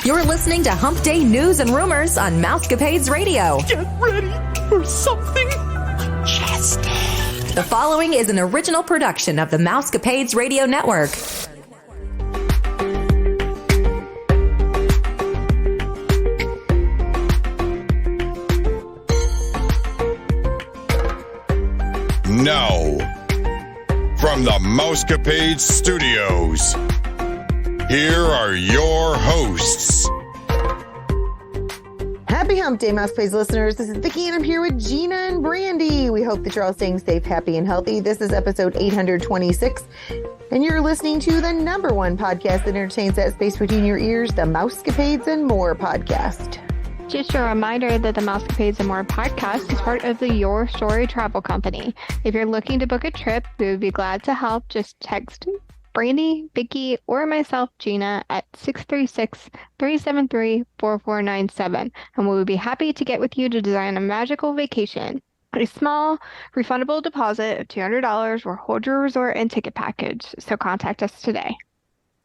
You're listening to Hump Day News and Rumors on Mousecapades Radio. Get ready for something majestic. The following is an original production of the Mousecapades Radio Network. Now, from the Mousecapades Studios, here are your hosts. Happy Hump Day, Mousecapades listeners. This is Vicki, and I'm here with Gina and Brandy. We hope that you're all staying safe, happy, and healthy. This is episode 826, and you're listening to the number one podcast that entertains that space between your ears, the Mousecapades and More podcast. Just a reminder that the Mousecapades and More podcast is part of the Your Story Travel Company. If you're looking to book a trip, we would be glad to help. Just text Brandy, Vicki, or myself, Gina, at 636-373-4497, and we would be happy to get with you to design a magical vacation. A small, refundable deposit of $200 will hold your resort and ticket package, so contact us today.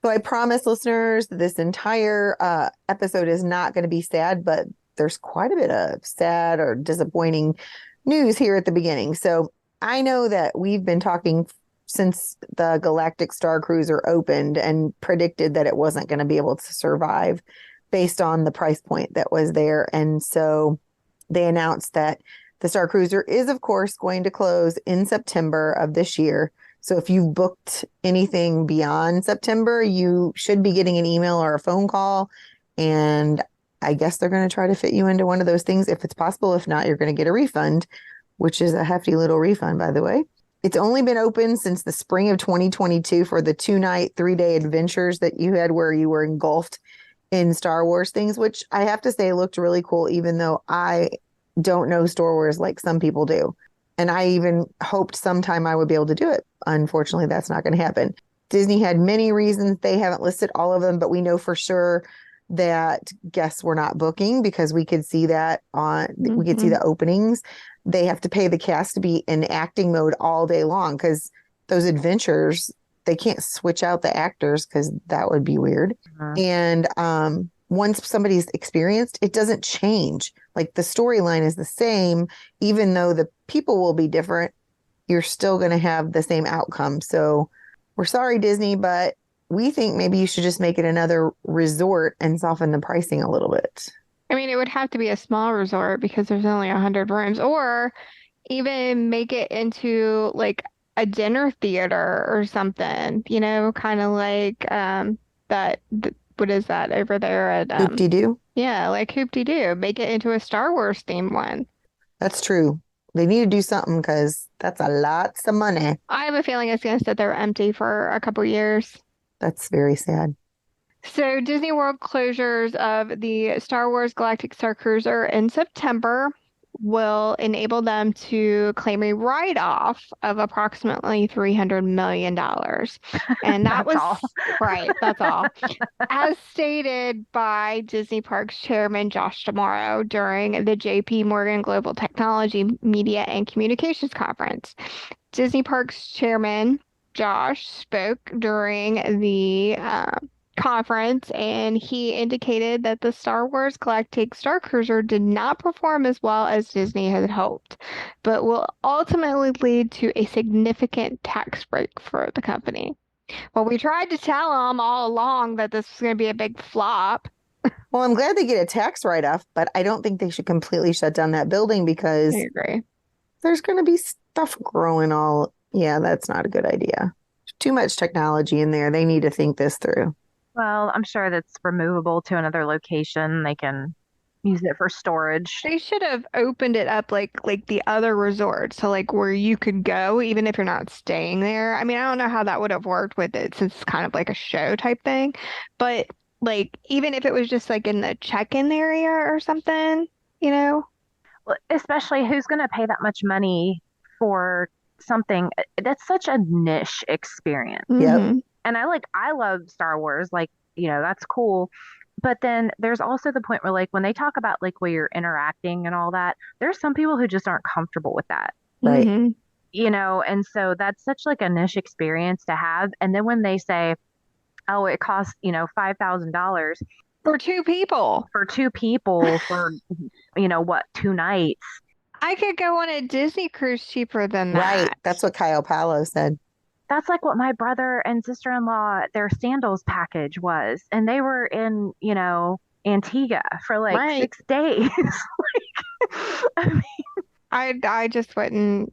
So I promise listeners that this entire episode is not going to be sad, but there's quite a bit of sad or disappointing news here at the beginning. So I know that we've been talking since the Galactic Star Cruiser opened and predicted that it wasn't going to be able to survive based on the price point that was there. And so they announced that the Star Cruiser is, of course, going to close in September of this year. So if you've booked anything beyond September, you should be getting an email or a phone call. And I guess they're going to try to fit you into one of those things if it's possible. If not, you're going to get a refund, which is a hefty little refund, by the way. It's only been open since the spring of 2022 for the 2-night, 3-day adventures that you had where you were engulfed in Star Wars things, which I have to say looked really cool, even though I don't know Star Wars like some people do. And I even hoped sometime I would be able to do it. Unfortunately, that's not going to happen. Disney had many reasons. They haven't listed all of them, but we know for sure that guests were not booking because we could see that we could see the openings. They have to pay the cast to be in acting mode all day long because those adventures, they can't switch out the actors because that would be weird. And once somebody's experienced, it doesn't change. Like the storyline is the same, even though the people will be different, you're still going to have the same outcome. So we're sorry, Disney, but we think maybe you should just make it another resort and soften the pricing a little bit. I mean, it would have to be a small resort because there's only 100 rooms, or even make it into like a dinner theater or something, you know, kind of like what is that over there at Hoop-de-doo? Yeah, like Hoop-de-doo. Make it into a Star Wars themed one. That's true. They need to do something because that's a lot of money. I have a feeling it's going to sit there empty for a couple years. That's very sad. So Disney World closures of the Star Wars Galactic Star Cruiser in September will enable them to claim a write-off of approximately $300 million. And that was all. Right, that's all. As stated by Disney Parks Chairman Josh D'Amaro during the JP Morgan Global Technology, Media, and Communications Conference. Disney Parks Chairman Josh spoke during the conference, and he indicated that the Star Wars Galactic Star Cruiser did not perform as well as Disney had hoped, but will ultimately lead to a significant tax break for the company. Well, we tried to tell them all along that this was going to be a big flop. Well, I'm glad they get a tax write-off, but I don't think they should completely shut down that building because I agree. There's going to be stuff growing all. Yeah, that's not a good idea. Too much technology in there. They need to think this through. Well, I'm sure that's removable to another location. They can use it for storage. They should have opened it up like the other resorts, so like where you could go even if you're not staying there. I mean, I don't know how that would have worked with it since it's kind of like a show type thing, but like even if it was just like in the check-in area or something, you know? Well, especially who's going to pay that much money for something that's such a niche experience. Yep. And I love Star Wars, like, you know, that's cool. But then there's also the point where like when they talk about like where you're interacting and all that, there's some people who just aren't comfortable with that. Right. You know, and so that's such like a niche experience to have. And then when they say, oh, it costs, you know, $5,000, For two people. For two people for, what, 2 nights. I could go on a Disney cruise cheaper than Right. that. That's what Kyle Palo said. That's like what my brother and sister-in-law, their sandals package was. And they were in, Antigua for like Right. 6 days. I mean, I just wouldn't.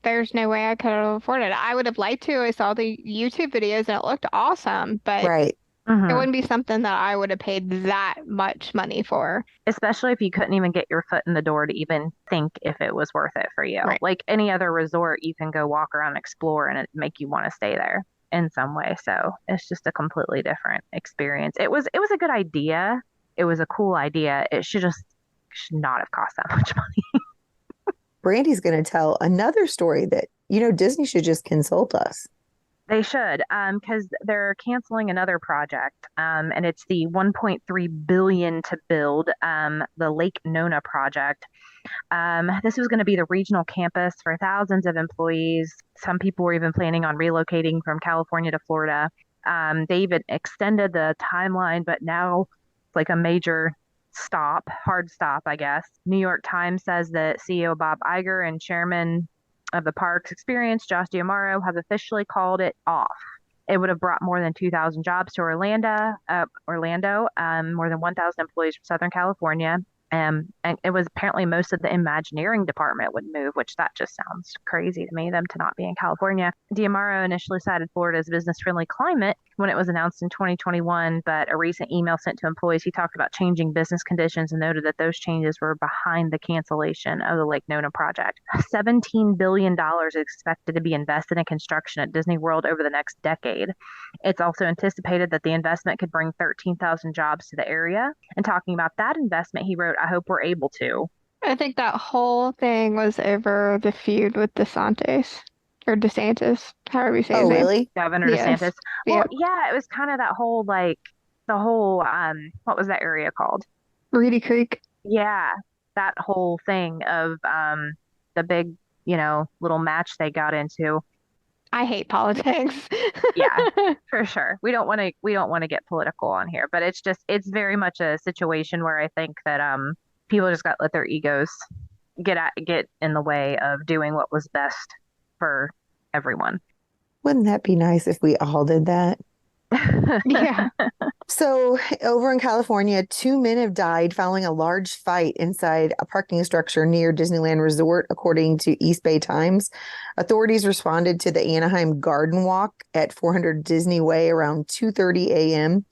There's no way I could have afforded it. I would have liked to. I saw the YouTube videos and it looked awesome, but Right. it wouldn't be something that I would have paid that much money for. especially if you couldn't even get your foot in the door to even think if it was worth it for you. Right. Like any other resort, you can go walk around, explore, and it make you want to stay there in some way. So it's just a completely different experience. It was a good idea. It was a cool idea. It should not have cost that much money. Brandy's going to tell another story that, Disney should just consult us. They should, because they're canceling another project, and it's the 1.3 billion to build the Lake Nona project. This was going to be the regional campus for thousands of employees. Some people were even planning on relocating from California to Florida. They even extended the timeline, but now it's like a major hard stop, I guess. New York Times says that CEO Bob Iger and Chairman of the park's experience, Josh D'Amaro, have officially called it off. It would have brought more than 2,000 jobs to Orlando, more than 1,000 employees from Southern California. And it was apparently most of the Imagineering department would move, which that just sounds crazy to me, them to not be in California. D'Amaro initially cited Florida's business-friendly climate when it was announced in 2021, but a recent email sent to employees, he talked about changing business conditions and noted that those changes were behind the cancellation of the Lake Nona project. $17 billion is expected to be invested in construction at Disney World over the next decade. It's also anticipated that the investment could bring 13,000 jobs to the area. And talking about that investment, he wrote, "I hope we're able to." I think that whole thing was over the feud with DeSantis, however you say his name. Really? Governor Yes. DeSantis. Well, yeah, it was kind of that whole what was that area called? Reedy Creek. Yeah, that whole thing of the big, little match they got into. I hate politics. Yeah, for sure. We don't want to get political on here, but it's very much a situation where I think that people just got to let their egos get in the way of doing what was best for everyone. Wouldn't that be nice if we all did that? Yeah. So, over in California, 2 men have died following a large fight inside a parking structure near Disneyland Resort, according to East Bay Times. Authorities responded to the Anaheim Garden Walk at 400 Disney Way around 2:30 a.m.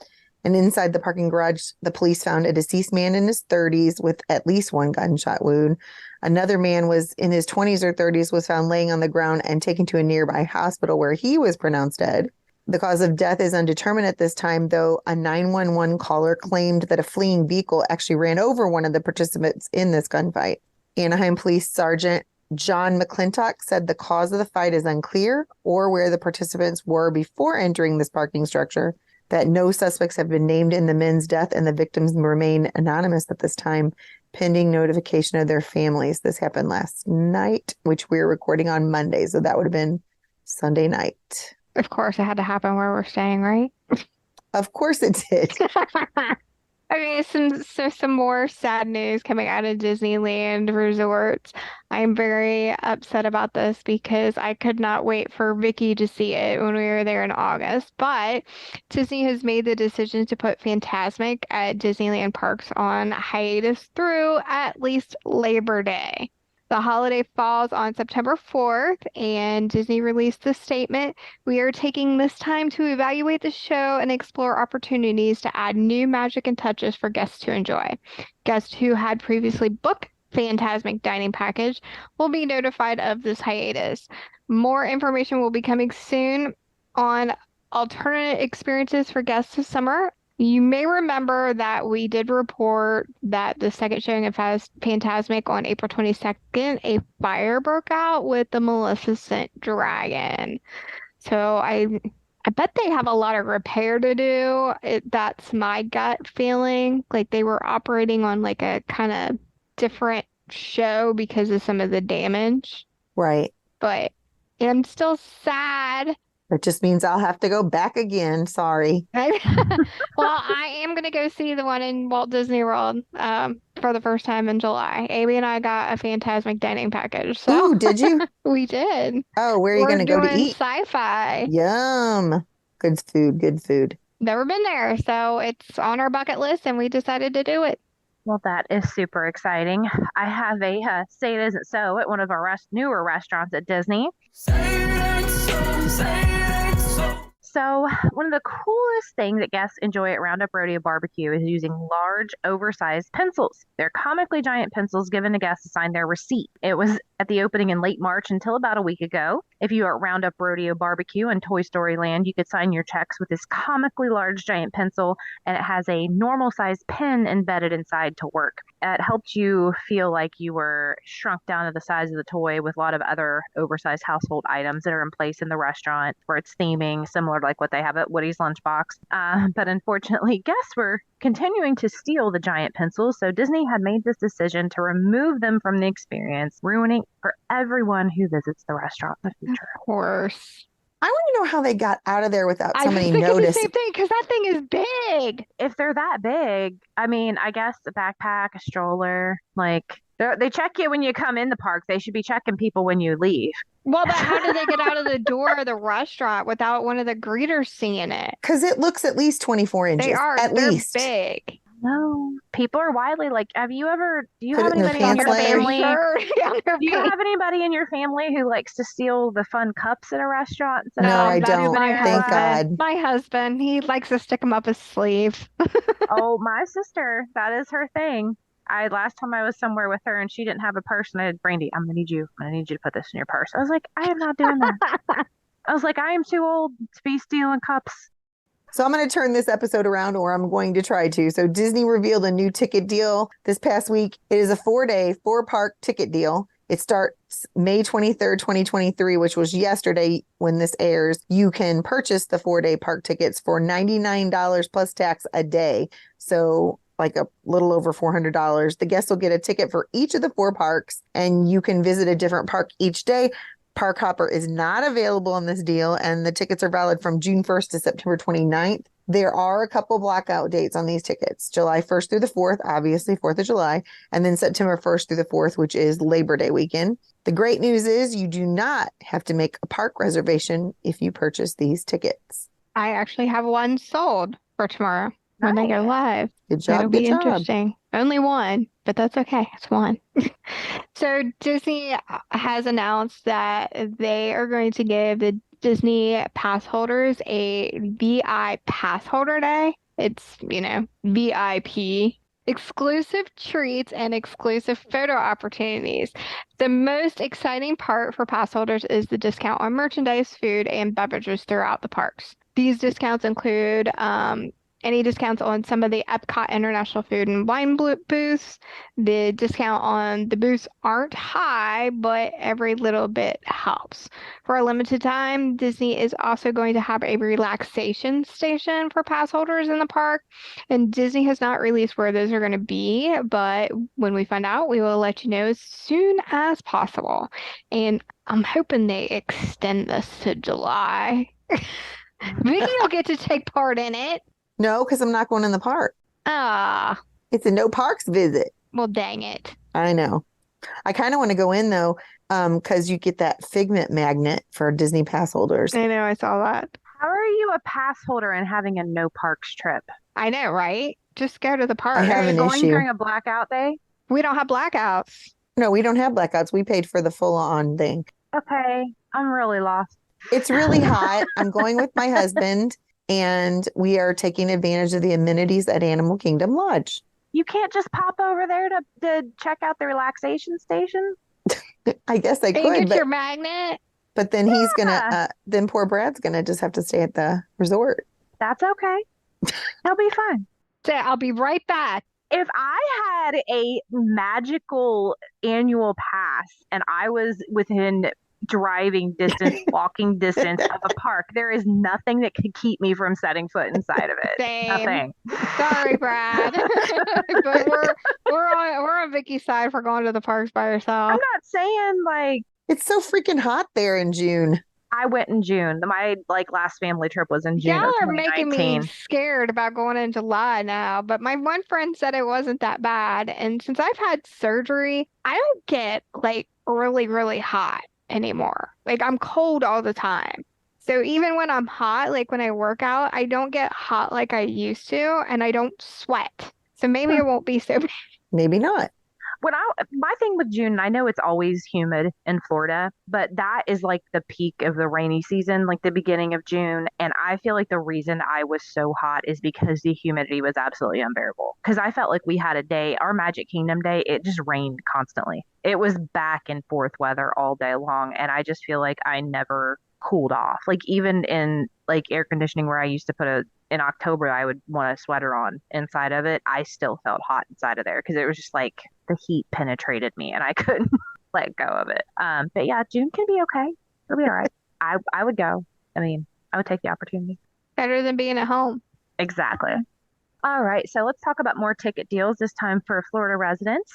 And inside the parking garage, the police found a deceased man in his 30s with at least one gunshot wound. Another man was in his 20s or 30s, was found laying on the ground and taken to a nearby hospital where he was pronounced dead. The cause of death is undetermined at this time, though a 911 caller claimed that a fleeing vehicle actually ran over one of the participants in this gunfight. Anaheim Police Sergeant John McClintock said the cause of the fight is unclear or where the participants were before entering this parking structure, that no suspects have been named in the men's death and the victims remain anonymous at this time, pending notification of their families. This happened last night, which we're recording on Monday, so that would have been Sunday night. Of course, it had to happen where we're staying, right? Of course it did. Okay, some more sad news coming out of Disneyland resorts. I'm very upset about this because I could not wait for Vicky to see it when we were there in August. But Disney has made the decision to put Fantasmic at Disneyland parks on hiatus through at least Labor Day. The holiday falls on September 4th, and Disney released this statement. "We are taking this time to evaluate the show and explore opportunities to add new magic and touches for guests to enjoy. Guests who had previously booked Fantasmic dining package will be notified of this hiatus. More information will be coming soon on alternate experiences for guests this summer." You may remember that we did report that the second showing of Fantasmic on April 22nd, a fire broke out with the Maleficent dragon. So I bet they have a lot of repair to do. That's my gut feeling. Like they were operating on like a kind of different show because of some of the damage. Right. But I'm still sad That just means I'll have to go back again. Sorry. Well, I am going to go see the one in Walt Disney World for the first time in July. Amy and I got a Fantasmic dining package. So Ooh, did you? we did. Oh, where are you We're going to go to doing eat? sci-fi. Yum. Good food, good food. Never been there, so it's on our bucket list, and we decided to do it. Well, that is super exciting. I have a say it isn't so at one of our newer restaurants at Disney. So, one of the coolest things that guests enjoy at Roundup Rodeo Barbecue is using large, oversized pencils. They're comically giant pencils given to guests to sign their receipt. It was at the opening in late March until about a week ago. If you are at Roundup Rodeo Barbecue in Toy Story Land, you could sign your checks with this comically large giant pencil, and it has a normal sized pen embedded inside to work. It helped you feel like you were shrunk down to the size of the toy with a lot of other oversized household items that are in place in the restaurant for its theming, similar to like what they have at Woody's Lunchbox. But unfortunately, guests were continuing to steal the giant pencils, so Disney had made this decision to remove them from the experience, ruining for everyone who visits the restaurant in the future. Of course. I want to know how they got out of there without I was somebody thinking the noticing. same thing, because that thing is big. If they're that big, I mean, I guess a backpack, a stroller, like they check you when you come in the park. They should be checking people when you leave. Well, but how did they get out of the door of the restaurant without one of the greeters seeing it? Because it looks at least 24 inches. They are. At They're least. big. No, people are widely like, do you Put have it in their anybody in pants your leg. family? Sure. Do you have anybody in your family who likes to steal the fun cups at a restaurant? No, I that's don't. my Thank husband. God. My husband, he likes to stick them up his sleeve. Oh, my sister, that is her thing. Last time I was somewhere with her and she didn't have a purse, and I said, Brandy, I'm gonna need you to put this in your purse. I was like, I am not doing that. I was like, I am too old to be stealing cups. So I'm going to turn this episode around, or I'm going to try to. So Disney revealed a new ticket deal this past week. It is a 4-day, 4-park ticket deal. It starts May 23rd, 2023, which was yesterday when this airs. You can purchase the 4-day park tickets for $99 plus tax a day. So like a little over $400. The guests will get a ticket for each of the 4 parks, and you can visit a different park each day. Park Hopper is not available on this deal, and the tickets are valid from June 1st to September 29th. There are a couple blackout dates on these tickets. July 1st through the 4th, obviously 4th of July, and then September 1st through the 4th, which is Labor Day weekend. The great news is you do not have to make a park reservation if you purchase these tickets. I actually have one sold for tomorrow when they go live. Good job. It'll Good be job. interesting. Only one, but that's okay. It's one. So Disney has announced that they are going to give the Disney pass holders a VI pass holder day. It's, VIP. Exclusive treats and exclusive photo opportunities. The most exciting part for pass holders is the discount on merchandise, food, and beverages throughout the parks. These discounts include any discounts on some of the Epcot International Food and Wine booths. The discount on the booths aren't high, but every little bit helps. For a limited time, Disney is also going to have a relaxation station for pass holders in the park. And Disney has not released where those are going to be, but when we find out, we will let you know as soon as possible. And I'm hoping they extend this to July. Vicky will get to take part in it. No, because I'm not going in the park. It's a no parks visit. Well, dang it. I know. I kind of want to go in though, because you get that Figment magnet for Disney pass holders. I know, I saw that. How are you a pass holder and having a no parks trip? I know, right? Just go to the park. I have Are you an going issue. during a blackout day? We don't have blackouts. No, we don't have blackouts. We paid for the full on thing. Okay, I'm really lost. It's really hot. I'm going with my husband, and we are taking advantage of the amenities at Animal Kingdom Lodge. You can't just pop over there to check out the relaxation station? I guess I And could, get your magnet. but then he's gonna, then poor Brad's gonna just have to stay at the resort. That's okay. He'll be fine. So I'll be right back. If I had a magical annual pass and I was within driving distance, walking distance of a park, there is nothing that could keep me from setting foot inside of it. Same. Nothing. Sorry, Brad. But we're on Vicky's side for going to the parks by I'm yourself. not saying like It's so freaking hot there in June. I went in June. My last family trip was in June Y'all of are making me 2019. scared about going in July now, but my one friend said it wasn't that bad. And since I've had surgery, I don't get really, really hot anymore. Like I'm cold all the time. So even when I'm hot, like when I work out, I don't get hot like I used to, and I don't sweat. So maybe it won't be so bad. Maybe not. My thing with June, I know it's always humid in Florida, but that is like the peak of the rainy season, like the beginning of June. And I feel like the reason I was so hot is because the humidity was absolutely unbearable. Because I felt like we had a day, our Magic Kingdom day, it just rained constantly. It was back and forth weather all day long. And I just feel like I never cooled off. Like even in air conditioning where I used to put in October, I would want a sweater on inside of it. I still felt hot inside of there because it was just like the heat penetrated me and I couldn't let go of it. But yeah, June can be okay. It'll be all right. I would go. I mean, I would take the opportunity. Better than being at home. Exactly. All right, so let's talk about more ticket deals, this time for Florida residents.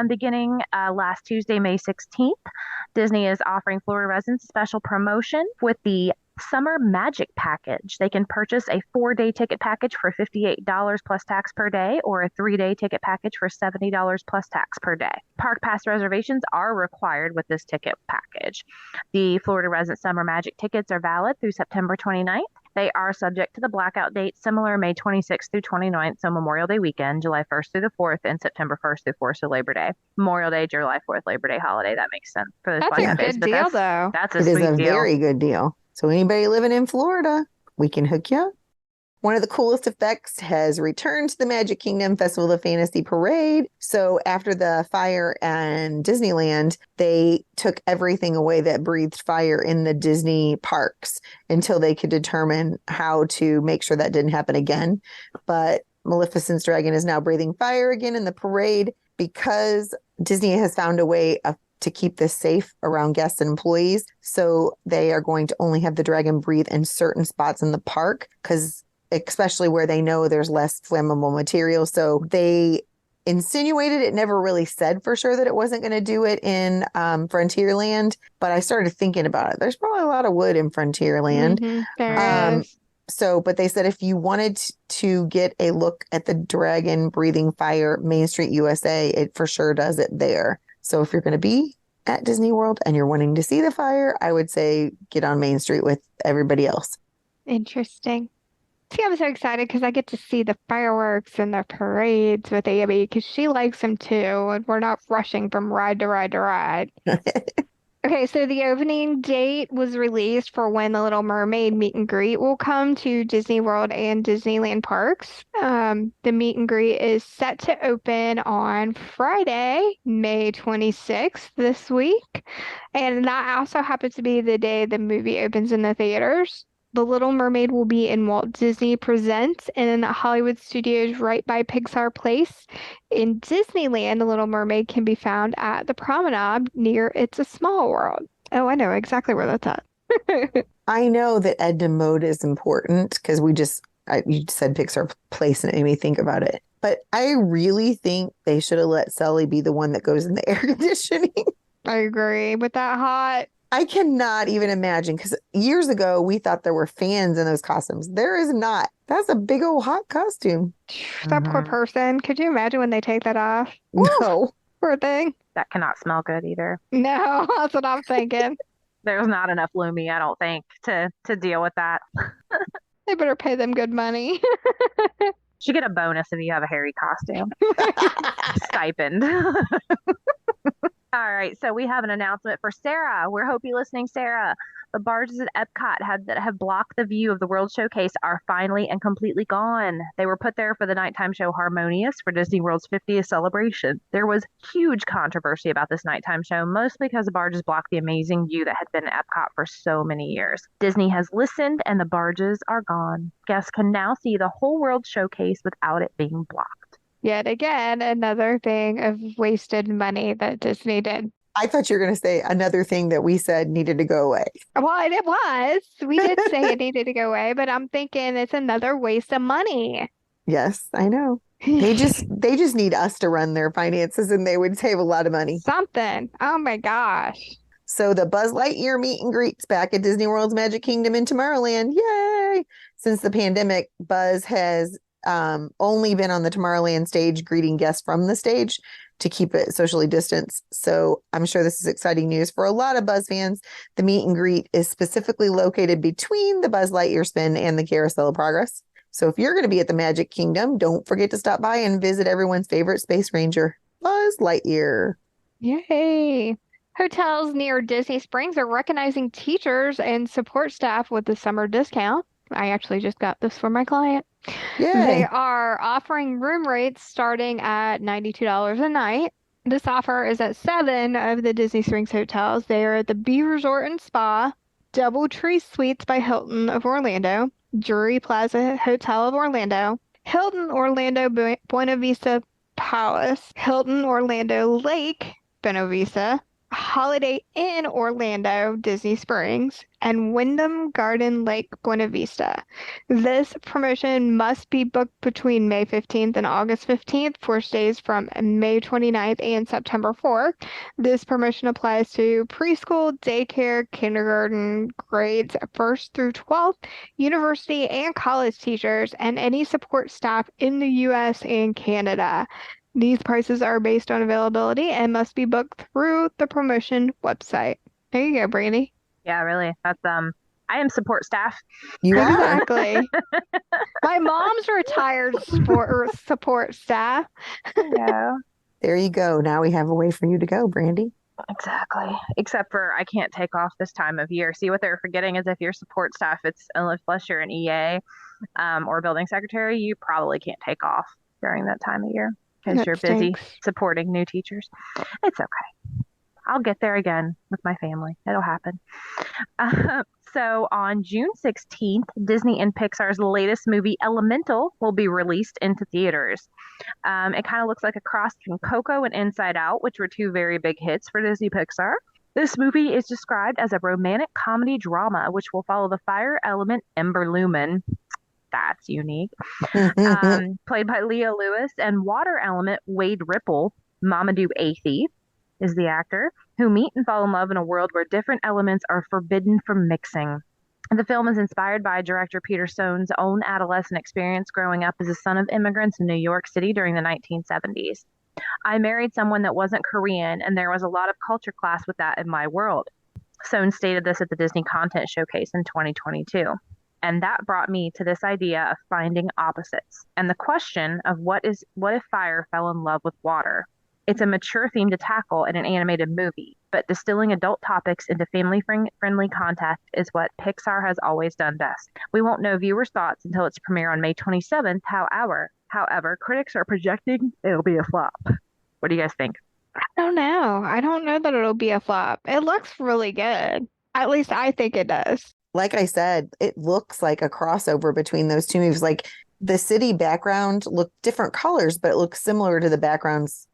Beginning last Tuesday, May 16th, Disney is offering Florida residents a special promotion with the Summer Magic Package. They can purchase a 4-day ticket package for $58 plus tax per day, or a 3-day ticket package for $70 plus tax per day. Park pass reservations are required with this ticket package. The Florida Resident Summer Magic tickets are valid through September 29th. They are subject to the blackout date, similar May 26th through 29th, so Memorial Day weekend, July 1st through the 4th, and September 1st through 4th, so Labor Day. Memorial Day, July 4th, Labor Day holiday. That makes sense for those That's a blackout days. good But deal, though. that's a It is sweet a deal. very good deal. So anybody living in Florida, we can hook you up. One of the coolest effects has returned to the Magic Kingdom Festival of Fantasy Parade. So after the fire and Disneyland, they took everything away that breathed fire in the Disney parks until they could determine how to make sure that didn't happen again. But Maleficent's dragon is now breathing fire again in the parade because Disney has found a way to keep this safe around guests and employees. So they are going to only have the dragon breathe in certain spots in the park, because especially where they know there's less flammable material. So they insinuated, it never really said for sure that it wasn't going to do it in Frontierland. But I started thinking about it. There's probably a lot of wood in Frontierland. There is. So, but they said if you wanted to get a look at the dragon breathing fire, Main Street USA, it for sure does it there. So if you're going to be at Disney World and you're wanting to see the fire, I would say get on Main Street with everybody else. Interesting. See, I'm so excited because I get to see the fireworks and the parades with Abby because she likes them too, and we're not rushing from ride to ride to ride. Okay, so the opening date was released for when the Little Mermaid meet and greet will come to Disney World and Disneyland parks. The meet and greet is set to open on Friday, May 26th this week. And that also happens to be the day the movie opens in the theaters. The Little Mermaid will be in Walt Disney Presents in Hollywood Studios right by Pixar Place. In Disneyland, The Little Mermaid can be found at the Promenade near It's a Small World. Oh, I know exactly where that's at. I know that Edna Mode is important because you said Pixar Place and it made me think about it. But I really think they should have let Sully be the one that goes in the air conditioning. I agree. With that hot, I cannot even imagine, because years ago we thought there were fans in those costumes. There is not. That's a big old hot costume. that poor person. Could you imagine when they take that off? No. Poor thing. That cannot smell good either. No, that's what I'm thinking. There's not enough Lumi, I don't think, to deal with that. They better pay them good money. You get a bonus if you have a hairy costume. Stipend. All right, so we have an announcement for Sarah. We hope you're listening, Sarah. The barges at Epcot that have blocked the view of the World Showcase are finally and completely gone. They were put there for the nighttime show Harmonious for Disney World's 50th celebration. There was huge controversy about this nighttime show, mostly because the barges blocked the amazing view that had been at Epcot for so many years. Disney has listened, and the barges are gone. Guests can now see the whole World Showcase without it being blocked. Yet again, another thing of wasted money that Disney did. I thought you were going to say another thing that we said needed to go away. Well, it was. We did say it needed to go away, but I'm thinking it's another waste of money. Yes, I know. They just need us to run their finances and they would save a lot of money. Something. Oh my gosh. So the Buzz Lightyear meet and greets back at Disney World's Magic Kingdom in Tomorrowland. Yay! Since the pandemic, Buzz has only been on the Tomorrowland stage greeting guests from the stage to keep it socially distanced. So I'm sure this is exciting news for a lot of Buzz fans. The meet and greet is specifically located between the Buzz Lightyear spin and the Carousel of Progress. So if you're going to be at the Magic Kingdom, don't forget to stop by and visit everyone's favorite space ranger, Buzz Lightyear. Yay! Hotels near Disney Springs are recognizing teachers and support staff with the summer discount. I actually just got this for my client. Yay. They are offering room rates starting at $92 a night. This offer is at 7 of the Disney Springs hotels. They are at the Bee Resort and Spa, DoubleTree Suites by Hilton of Orlando, Drury Plaza Hotel of Orlando, Hilton Orlando Buena Vista Palace, Hilton Orlando Lake Buena Vista, Holiday Inn Orlando Disney Springs, and Wyndham Garden Lake Buena Vista. This promotion must be booked between May 15th and August 15th for stays from May 29th and September 4th. This promotion applies to preschool, daycare, kindergarten grades 1st through 12th, university and college teachers, and any support staff in the U.S. and Canada. These prices are based on availability and must be booked through the promotion website. There you go, Brandy. Yeah, really. That's I am support staff. You are. Exactly. My mom's retired support staff. Yeah. There you go. Now we have a way for you to go, Brandy. Exactly. Except for I can't take off this time of year. See, what they're forgetting is if you're support staff, it's unless you're an EA or building secretary, you probably can't take off during that time of year because you're busy supporting new teachers. It's okay. I'll get there again with my family. It'll happen. So on June 16th, Disney and Pixar's latest movie, Elemental, will be released into theaters. It kind of looks like a cross between Coco and Inside Out, which were two very big hits for Disney Pixar. This movie is described as a romantic comedy drama, which will follow the fire element Ember Lumen. That's unique. Played by Leah Lewis, and water element Wade Ripple. Mamadou Athey is the actor, who meet and fall in love in a world where different elements are forbidden from mixing. The film is inspired by director Peter Stone's own adolescent experience growing up as a son of immigrants in New York City during the 1970s. I married someone that wasn't Korean, and there was a lot of culture clash with that in my world. Stone stated this at the Disney Content Showcase in 2022. And that brought me to this idea of finding opposites and the question of what if fire fell in love with water? It's a mature theme to tackle in an animated movie, but distilling adult topics into family-friendly content is what Pixar has always done best. We won't know viewers' thoughts until its premiere on May 27th. However, critics are projecting it'll be a flop. What do you guys think? I don't know. I don't know that it'll be a flop. It looks really good. At least I think it does. Like I said, it looks like a crossover between those two movies. Like the city background looked different colors, but it looks similar to the backgrounds,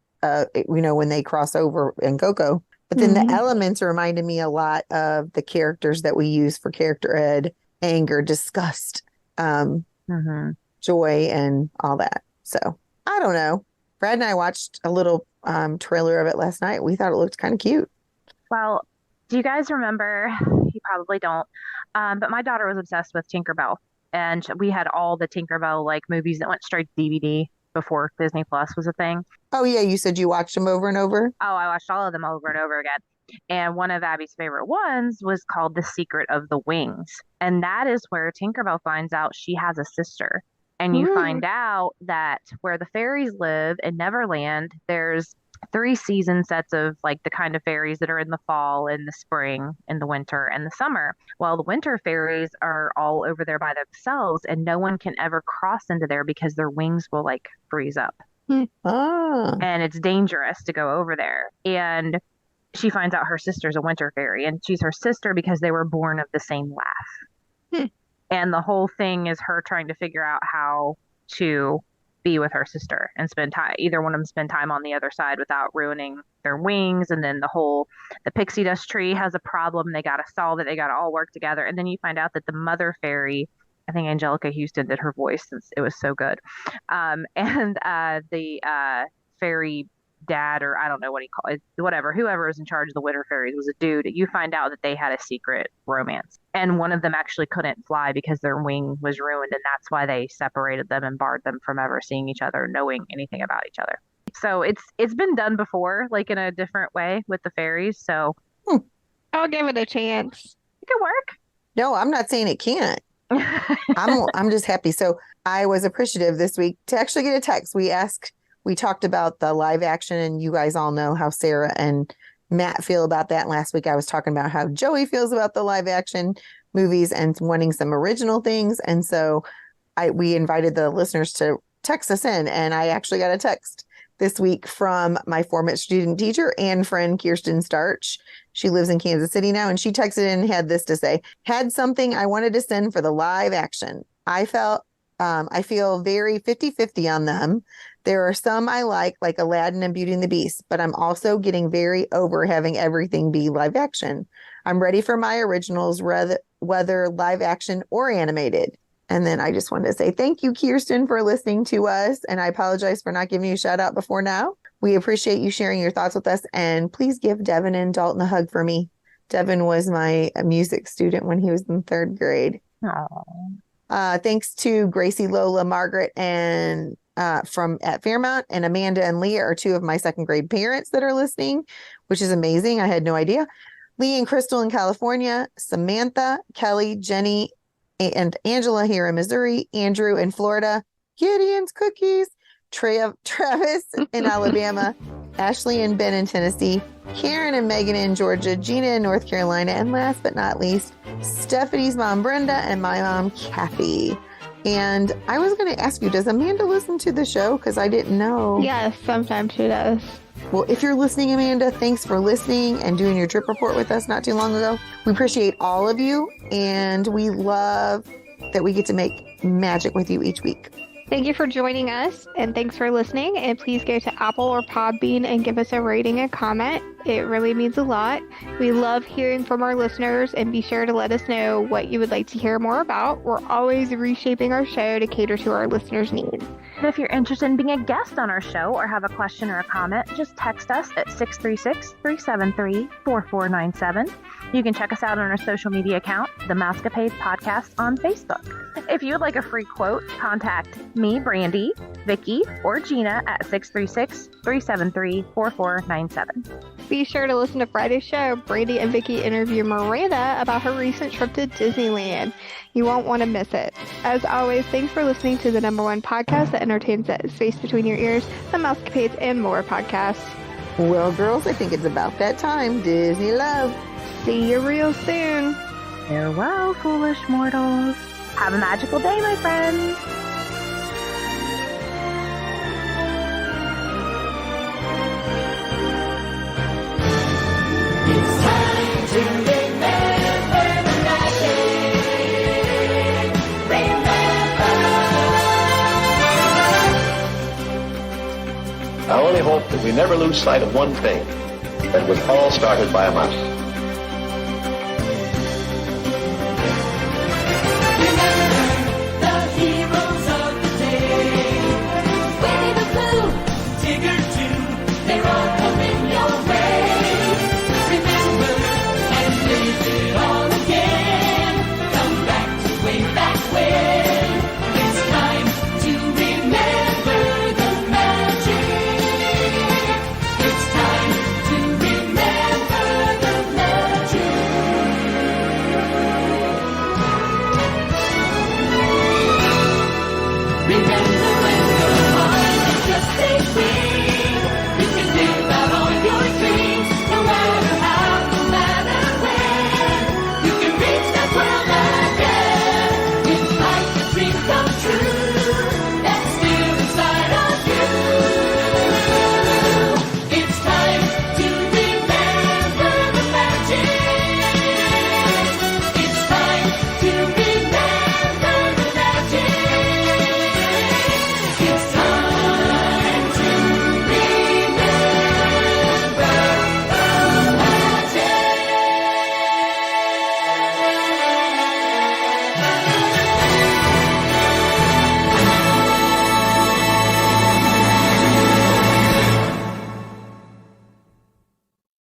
when they cross over in Coco. But then the elements reminded me a lot of the characters that we use for character ed: anger, disgust, joy, and all that. So I don't know. Brad and I watched a little trailer of it last night. We thought it looked kind of cute. Well, do you guys remember? You probably don't. But my daughter was obsessed with Tinkerbell, and we had all the Tinkerbell movies that went straight to DVD before Disney Plus was a thing. Oh yeah, you said you watched them over and over? Oh, I watched all of them over and over again. And one of Abby's favorite ones was called The Secret of the Wings. And that is where Tinkerbell finds out she has a sister. And you find out that where the fairies live in Neverland, there's 3 season sets of the kind of fairies that are in the fall, in the spring, in the winter, and the summer. Well, the winter fairies are all over there by themselves, and no one can ever cross into there because their wings will freeze up. And it's dangerous to go over there. And she finds out her sister's a winter fairy, and she's her sister because they were born of the same laugh. And the whole thing is her trying to figure out how to be with her sister and spend time, either one of them spend time on the other side without ruining their wings. And then the pixie dust tree has a problem. They got to solve it. They got to all work together. And then you find out that the mother fairy, I think Angelica Houston did her voice since it was so good. And the fairy dad, or I don't know what he called it, whatever, whoever was in charge of the Winter Fairies was a dude. You find out that they had a secret romance. And one of them actually couldn't fly because their wing was ruined. And that's why they separated them and barred them from ever seeing each other, knowing anything about each other. So it's been done before, like in a different way with the fairies. So I'll give it a chance. it could work. No, I'm not saying it can't. I'm just happy. So I was appreciative this week to actually get a text. We talked about the live action, and you guys all know how Sarah and Matt feel about that. Last week I was talking about how Joey feels about the live action movies and wanting some original things. And so we invited the listeners to text us in, and I actually got a text this week from my former student teacher and friend Kirsten Starch. She lives in Kansas City now, and she texted in and had this to say: had something I wanted to send for the live action. I feel very 50-50 on them. There are some I like Aladdin and Beauty and the Beast, but I'm also getting very over having everything be live action. I'm ready for my originals, whether live action or animated. And then I just wanted to say thank you, Kirsten, for listening to us. And I apologize for not giving you a shout out before now. We appreciate you sharing your thoughts with us. And please give Devin and Dalton a hug for me. Devin was my music student when he was in 3rd grade. Thanks to Gracie, Lola, Margaret, and from at Fairmount, and Amanda and Leah are 2 of my 2nd grade parents that are listening, which is amazing. I had no idea. Lee and Crystal in California, Samantha, Kelly, Jenny, and Angela here in Missouri, Andrew in Florida, Gideon's Cookies, Travis in Alabama, Ashley and Ben in Tennessee, Karen and Megan in Georgia, Gina in North Carolina, and last but not least, Stephanie's mom, Brenda, and my mom, Kathy. And I was going to ask you, does Amanda listen to the show? Because I didn't know. Yes, sometimes she does. Well, if you're listening, Amanda, thanks for listening and doing your trip report with us not too long ago. We appreciate all of you, and we love that we get to make magic with you each week. Thank you for joining us, and thanks for listening. And please go to Apple or Podbean and give us a rating and comment. It really means a lot. We love hearing from our listeners, and be sure to let us know what you would like to hear more about. We're always reshaping our show to cater to our listeners' needs. And if you're interested in being a guest on our show or have a question or a comment, just text us at 636-373-4497. You can check us out on our social media account, The Mousecapades Podcast on Facebook. If you would like a free quote, contact me, Brandy, Vicky, or Gina at 636-373-4497. Be sure to listen to Friday's show. Brandy and Vicky interview Miranda about her recent trip to Disneyland. You won't want to miss it. As always, thanks for listening to the #1 podcast that entertains the space between your ears, the Mousecapades and More podcasts. Well, girls, I think it's about that time. Disney love. See you real soon. Farewell, foolish mortals. Have a magical day, my friends. It's time to remember the magic. Remember. I only hope that we never lose sight of one thing, that it was all started by a mouse. Come true.